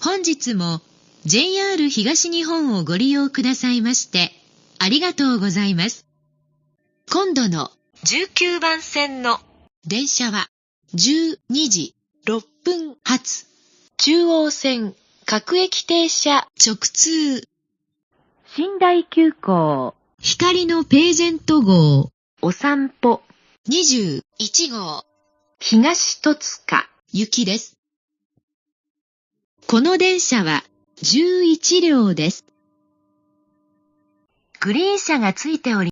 本日も JR 東日本をご利用くださいましてありがとうございます。今度の19番線の電車は12時6分発中央線各駅停車直通寝台急行光のページェント号お散歩21号東戸塚行きです。この電車は11両です。グリーン車がついており